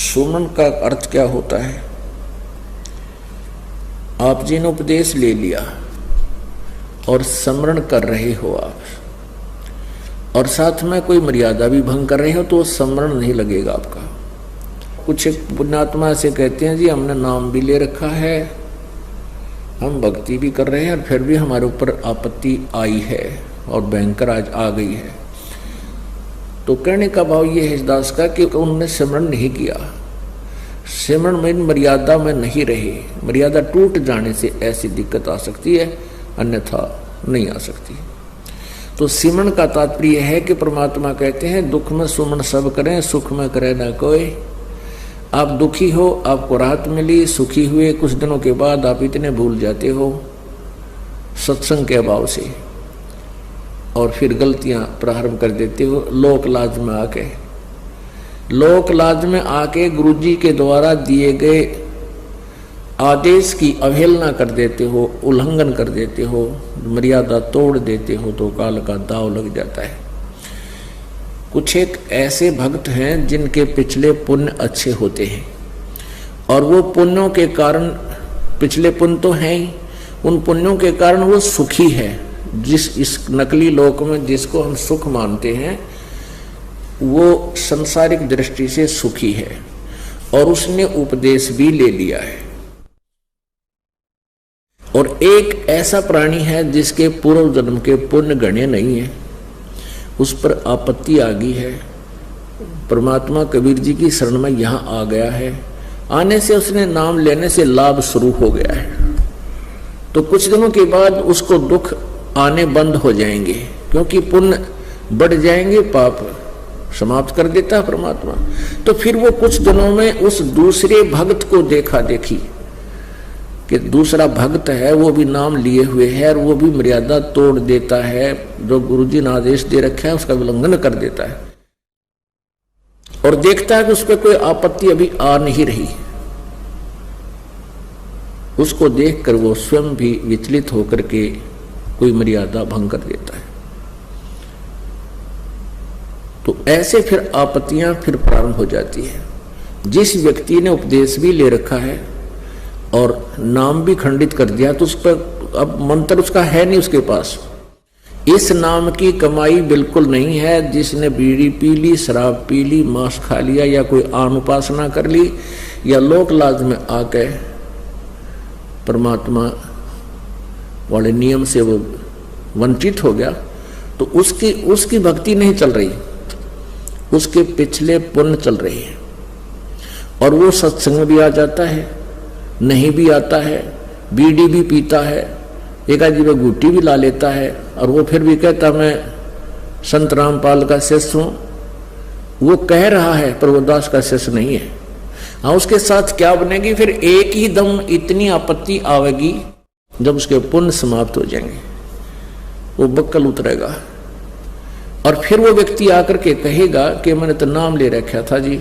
सुमन का अर्थ क्या होता है? आप जी ने उपदेश ले लिया और स्मरण कर रहे हो आप, और साथ में कोई मर्यादा भी भंग कर रहे हो तो स्मरण नहीं लगेगा आपका। कुछ एक पुण्यात्मा से कहते हैं जी हमने नाम भी ले रखा है, हम भक्ति भी कर रहे हैं और फिर भी हमारे ऊपर आपत्ति आई है और भयंकर आज आ गई है। तो कहने का भाव ये है इस दास का कि उन्होंने सिमरण नहीं किया, सिमरण में मर्यादा में नहीं रहे। मर्यादा टूट जाने से ऐसी दिक्कत आ सकती है, अन्यथा नहीं आ सकती। तो सिमरण का तात्पर्य है कि परमात्मा कहते हैं दुख में सुमन सब करें, सुख में करे ना कोई। आप दुखी हो, आपको राहत मिली, सुखी हुए, कुछ दिनों के बाद आप इतने भूल जाते हो सत्संग के अभाव से, और फिर गलतियां प्रारंभ कर देते हो। लोक लाज में आके गुरुजी के द्वारा दिए गए आदेश की अवहेलना कर देते हो, उल्लंघन कर देते हो, मर्यादा तोड़ देते हो, तो काल का दाव लग जाता है। कुछ एक ऐसे भक्त हैं जिनके पिछले पुण्य अच्छे होते हैं और वो पुण्यों के कारण, पिछले पुण्य तो हैं ही, उन पुण्यों के कारण वो सुखी है। जिस इस नकली लोक में जिसको हम सुख मानते हैं वो संसारिक दृष्टि से सुखी है और उसने उपदेश भी ले लिया है। और एक ऐसा प्राणी है जिसके पूर्व जन्म के पुण्य गणे नहीं है, उस पर आपत्ति आ गई है। परमात्मा कबीर जी की शरण में यहाँ आ गया है, आने से उसने नाम लेने से लाभ शुरू हो गया है। तो कुछ दिनों के बाद उसको दुख आने बंद हो जाएंगे, क्योंकि पुण्य बढ़ जाएंगे, पाप समाप्त कर देता है परमात्मा। तो फिर वो कुछ दिनों में उस दूसरे भक्त को देखा देखी कि दूसरा भक्त है, वो भी नाम लिए हुए है और वो भी मर्यादा तोड़ देता है, जो गुरुजी ने आदेश दे रखा है उसका उल्लंघन कर देता है, और देखता है कि उस पर कोई आपत्ति अभी आ नहीं रही। उसको देखकर वो स्वयं भी विचलित होकर के कोई मर्यादा भंग कर देता है। तो ऐसे फिर आपत्तियां फिर प्रारंभ हो जाती है। जिस व्यक्ति ने उपदेश भी ले रखा है और नाम भी खंडित कर दिया, तो उस पर अब मंत्र उसका है नहीं उसके पास। इस नाम की कमाई बिल्कुल नहीं है। जिसने बीड़ी पी ली, शराब पी ली, मांस खा लिया, या कोई आन उपासना कर ली, या लोक लाज में आके परमात्मा वाले नियम से वो वंचित हो गया, तो उसकी भक्ति नहीं चल रही, उसके पिछले पुण्य चल रही है। और वो सत्संग में भी आ जाता है, नहीं भी आता है, बीड़ी भी पीता है, एक आदमी में गुट्टी भी ला लेता है, और वो फिर भी कहता मैं संत रामपाल का शिष्य हूं। वो कह रहा है पर वो दास का शिष्य नहीं है। हाँ, उसके साथ क्या बनेगी? फिर एक ही दम इतनी आपत्ति आवेगी जब उसके पुण्य समाप्त हो जाएंगे, वो बक्कल उतरेगा। और फिर वो व्यक्ति आकर के कहेगा कि मैंने तो नाम ले रखा था जी,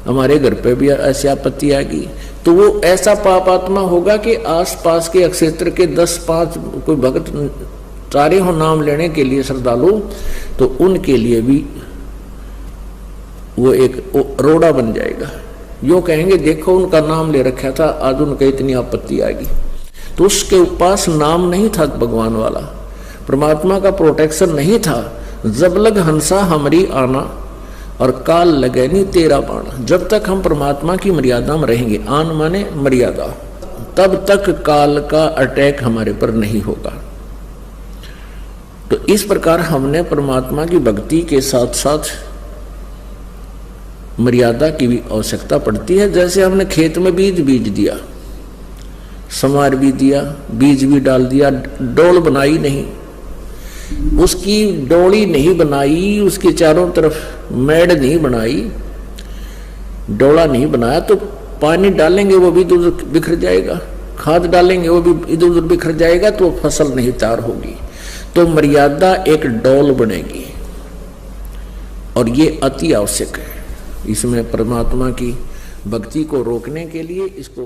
हमारे घर पे भी ऐसी आपत्ति आएगी। तो वो ऐसा पापात्मा होगा कि आसपास के क्षेत्र के 10-5 कोई भक्त चारे हो नाम लेने के लिए श्रद्धालु, तो उनके लिए भी वो एक रोड़ा बन जाएगा। यो कहेंगे देखो उनका नाम ले रखा था, आज उनका इतनी आपत्ति आएगी। तो उसके पास नाम नहीं था भगवान वाला, परमात्मा का प्रोटेक्शन नहीं था। जब लग हंसा हमारी आना और काल लगे नहीं तेरा बाणा। जब तक हम परमात्मा की मर्यादा में रहेंगे, आन माने मर्यादा, तब तक काल का अटैक हमारे पर नहीं होगा। तो इस प्रकार हमने परमात्मा की भक्ति के साथ साथ मर्यादा की भी आवश्यकता पड़ती है। जैसे हमने खेत में बीज दिया, समार भी दिया, बीज भी डाल दिया, डोल बनाई नहीं, उसकी डोली नहीं बनाई, उसके चारों तरफ मेड़ नहीं बनाई, डोला नहीं बनाया, तो पानी डालेंगे वो भी इधर उधर बिखर जाएगा, खाद डालेंगे वो भी इधर उधर बिखर जाएगा, तो फसल नहीं तैयार होगी। तो मर्यादा एक डोल बनेगी, और ये अति आवश्यक है। इसमें परमात्मा की भक्ति को रोकने के लिए इसको